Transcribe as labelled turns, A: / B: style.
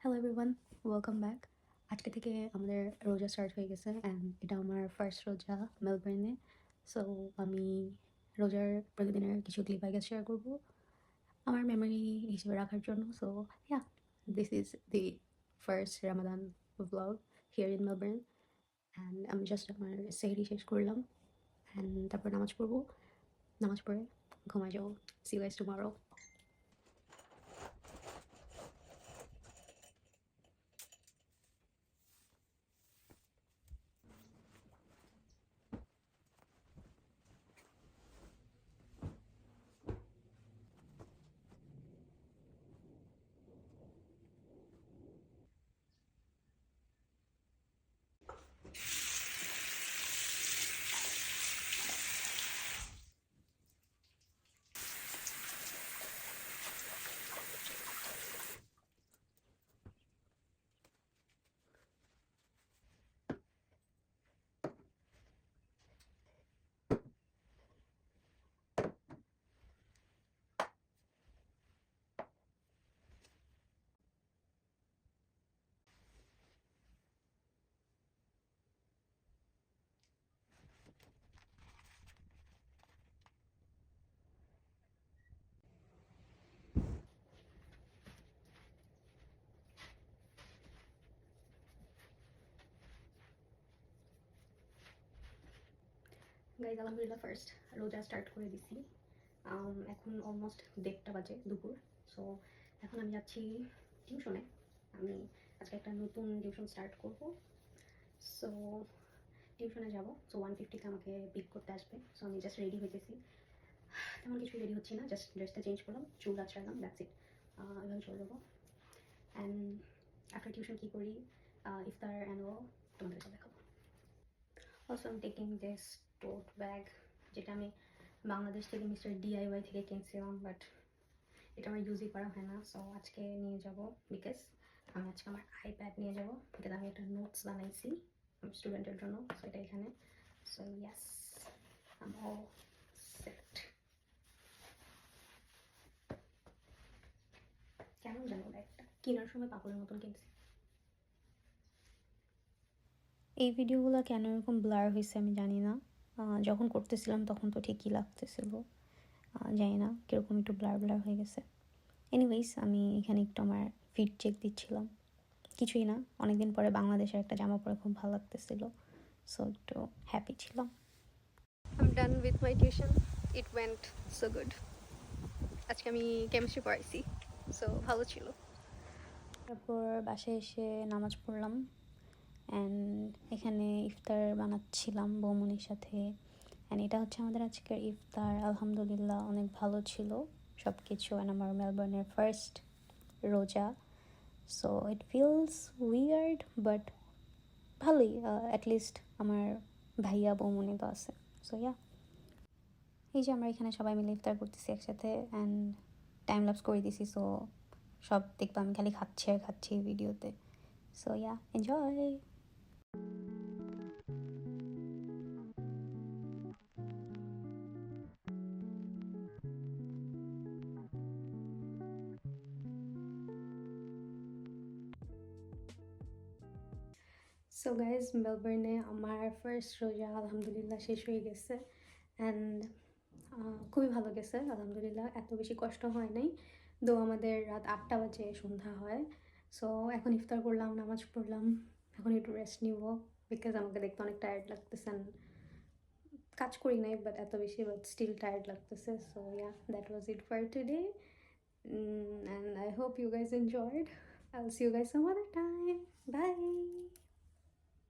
A: Hello everyone, welcome back. আজকে থেকে আমাদের রোজা স্টার্ট হয়ে গেছে অ্যান্ড এটা আমার ফার্স্ট রোজা মেলবোর্নে। সো আমি রোজার প্রতিদিনের কিছু ক্লিপ আই গেস শেয়ার করবো আমার মেমোরি হিসেবে রাখার জন্য। So yeah, this is the first Ramadan blog here in Melbourne. And আমি জাস্ট আমার সেহরি শেষ করলাম অ্যান্ড তারপর নামাজ পড়বো। নামাজ পড়ে ঘুমায় যাবো। See you guys tomorrow. Guys আলহামদুলিল্লাহ ফার্স্ট রোজা স্টার্ট করে দিছি। এখন অলমোস্ট 1:30 বাজে দুপুর। সো এখন আমি যাচ্ছি টিউশনে। আমি আজকে একটা নতুন টিউশন স্টার্ট করব। সো টিউশনে যাব। সো 1:50-তে আমাকে পিক করতে আসবে। সো আমি জাস্ট রেডি হইতেছি। তেমন কিছু রেডি হচ্ছি না, জাস্ট ড্রেসটা চেঞ্জ করলাম, চুল আঁচড়ালাম, দ্যাটস ইট। এভাবে চলে যাবো। অ্যান্ড আফটার টিউশন কী করি, ইফতার অ্যান্ড ও তোমাদেরকে দেখাবো। Also I'm taking this tote bag, যেটা আমি বাংলাদেশ থেকে মিস্টার ডিআইওয়াই থেকে কিনছিলাম, বাট এটা আমার ইউজই করা হয় না। সো আজকে নিয়ে যাব বিকজ আমি আজকে আমার আইপ্যাড নিয়ে যাব, বিকজ আমি একটা নোটস বানাইছি আমার স্টুডেন্টের জন্য। সো এটা এখানে। সো ইয়াস, আম অল সেট। কেমন জানো ব্যাগটা কেনার সময় পাগলের মতন কিনছি। এই ভিডিওগুলো কেন এরকম ব্লার হয়েছে আমি জানি না। যখন করতেছিলাম তখন তো ঠিকই লাগতেছিল, জানি না কীরকম একটু ব্লার ব্লার হয়ে গেছে। এনিওয়েজ, আমি এখানে একটু আমার ফিট চেক দিচ্ছিলাম। কিছুই না, অনেকদিন পরে বাংলাদেশের একটা জামা পরে খুব ভালো লাগতেছিল। সো একটু হ্যাপি ছিলাম। I am done with my tuition. It went so good. আজকে আমি কেমিস্ট্রি পড়াইছি, সো ভালো ছিল। তারপর বাসায় এসে নামাজ পড়লাম অ্যান্ড এখানে ইফতার বানাচ্ছিলাম বৌমনির সাথে। অ্যান্ড এটা হচ্ছে আমাদের আজকের ইফতার। আলহামদুলিল্লাহ অনেক ভালো ছিল সব কিছু। অ্যান্ড আমার মেলবোর্নের ফার্স্ট রোজা, so it feels weird but ভালোই। অ্যাটলিস্ট আমার ভাইয়া বৌমনি তো আছে। সো ইয়া, এই যে আমরা এখানে সবাই মিলে ইফতার করতেছি একসাথে অ্যান্ড টাইম ল্যাপস করে দিছি। সো সব দেখবো আমি খালি খাচ্ছি আর খাচ্ছি ভিডিওতে। So yeah, enjoy. So guys, মেলবোর্নে আমার ফার্স্ট রোজা আলহামদুলিল্লাহ শেষ হয়ে গেছে অ্যান্ড খুবই ভালো গেছে আলহামদুলিল্লাহ। এত বেশি কষ্ট হয় নাই, দো আমাদের রাত 8টা বাজে সন্ধ্যা হয়। সো এখন ইফতার করলাম, নামাজ পড়লাম, এখন একটু রেস্ট নিব বিকজ আমাকে দেখতে অনেক টায়ার্ড লাগতেছে। কাজ করি নাই বাট এত বেশি, বাট স্টিল টায়ার্ড লাগতেছে। So yeah, that was it for today and I hope you guys enjoyed. I will see you guys some other time. By.